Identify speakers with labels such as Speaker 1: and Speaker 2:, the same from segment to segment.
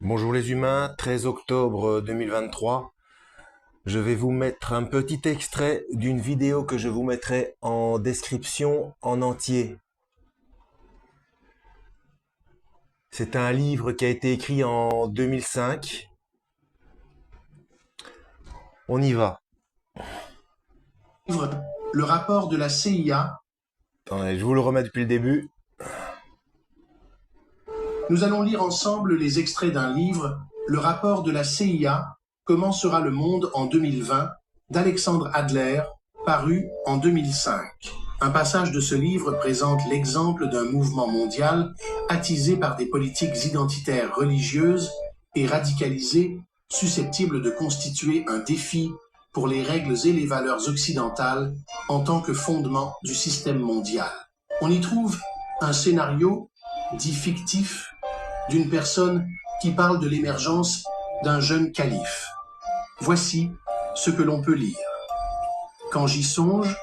Speaker 1: Bonjour les humains, 13 octobre 2023. Je vais vous mettre un petit extrait d'une vidéo que je vous mettrai en description en entier. C'est un livre qui a été écrit en 2005. On y va.
Speaker 2: Le rapport de la CIA.
Speaker 1: Attendez, je vous le remets depuis le début.
Speaker 2: Nous allons lire ensemble les extraits d'un livre, Le rapport de la CIA, Comment sera le monde en 2020, d'Alexandre Adler, paru en 2005. Un passage de ce livre présente l'exemple d'un mouvement mondial attisé par des politiques identitaires religieuses et radicalisées, susceptibles de constituer un défi pour les règles et les valeurs occidentales en tant que fondement du système mondial. On y trouve un scénario dit fictif d'une personne qui parle de l'émergence d'un jeune calife. Voici ce que l'on peut lire. Quand j'y songe,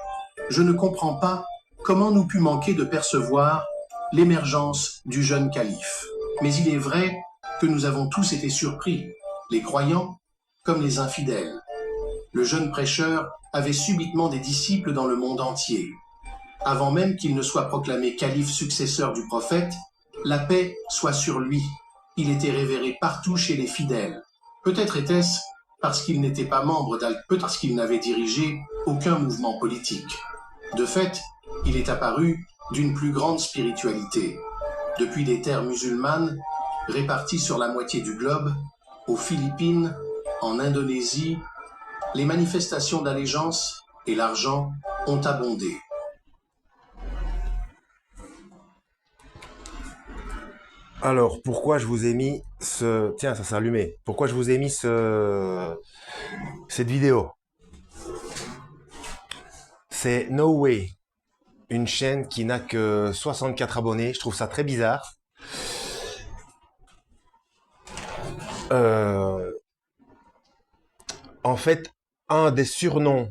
Speaker 2: je ne comprends pas comment nous pût manquer de percevoir l'émergence du jeune calife. Mais il est vrai que nous avons tous été surpris, les croyants comme les infidèles. Le jeune prêcheur avait subitement des disciples dans le monde entier. Avant même qu'il ne soit proclamé calife successeur du prophète, la paix soit sur lui. Il était révéré partout chez les fidèles. Peut-être était-ce parce qu'il n'était pas membre peut-être parce qu'il n'avait dirigé aucun mouvement politique. De fait, il est apparu d'une plus grande spiritualité. Depuis des terres musulmanes, réparties sur la moitié du globe, aux Philippines, en Indonésie, les manifestations d'allégeance et l'argent ont abondé.
Speaker 1: Alors, pourquoi je vous ai mis ce... Tiens, ça s'est allumé. Pourquoi je vous ai mis cette vidéo? C'est No Way, une chaîne qui n'a que 64 abonnés. Je trouve ça très bizarre. Euh, En fait, un des surnoms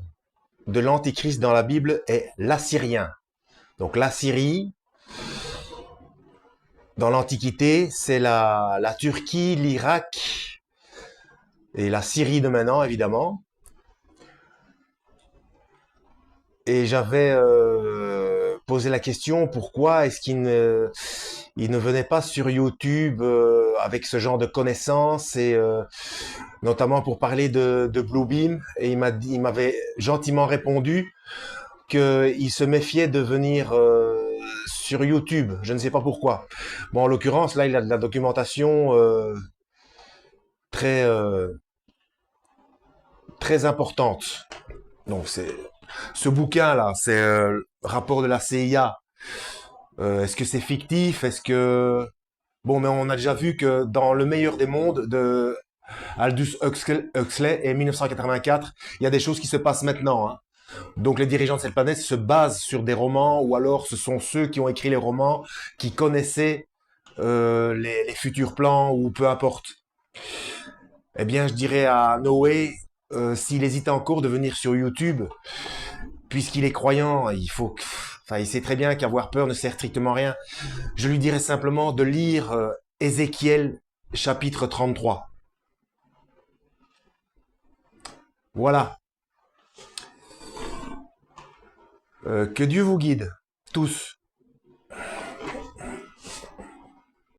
Speaker 1: de l'Antichrist dans la Bible est l'Assyrien. Donc l'Assyrie, dans l'Antiquité, c'est la Turquie, l'Irak et la Syrie de maintenant, évidemment. Et j'avais posé la question, pourquoi est-ce il ne venait pas sur YouTube avec ce genre de connaissances et notamment pour parler de Bluebeam. Et il m'avait gentiment répondu qu'il se méfiait de venir sur YouTube. Je ne sais pas pourquoi. Bon, en l'occurrence, là, il a de la documentation très très importante. Donc, c'est ce bouquin-là, c'est rapport de la CIA. Est-ce que c'est fictif? Est-ce que bon, mais on a déjà vu que dans Le meilleur des mondes de Aldous Huxley et 1984, il y a des choses qui se passent maintenant, hein. Donc les dirigeants de cette planète se basent sur des romans, ou alors ce sont ceux qui ont écrit les romans qui connaissaient les futurs plans, ou peu importe. Eh bien, je dirais à Noé, s'il hésite encore de venir sur YouTube, puisqu'il est croyant, enfin, il sait très bien qu'avoir peur ne sert strictement à rien. Je lui dirais simplement de lire Ézéchiel chapitre 33. Voilà. Que Dieu vous guide, tous.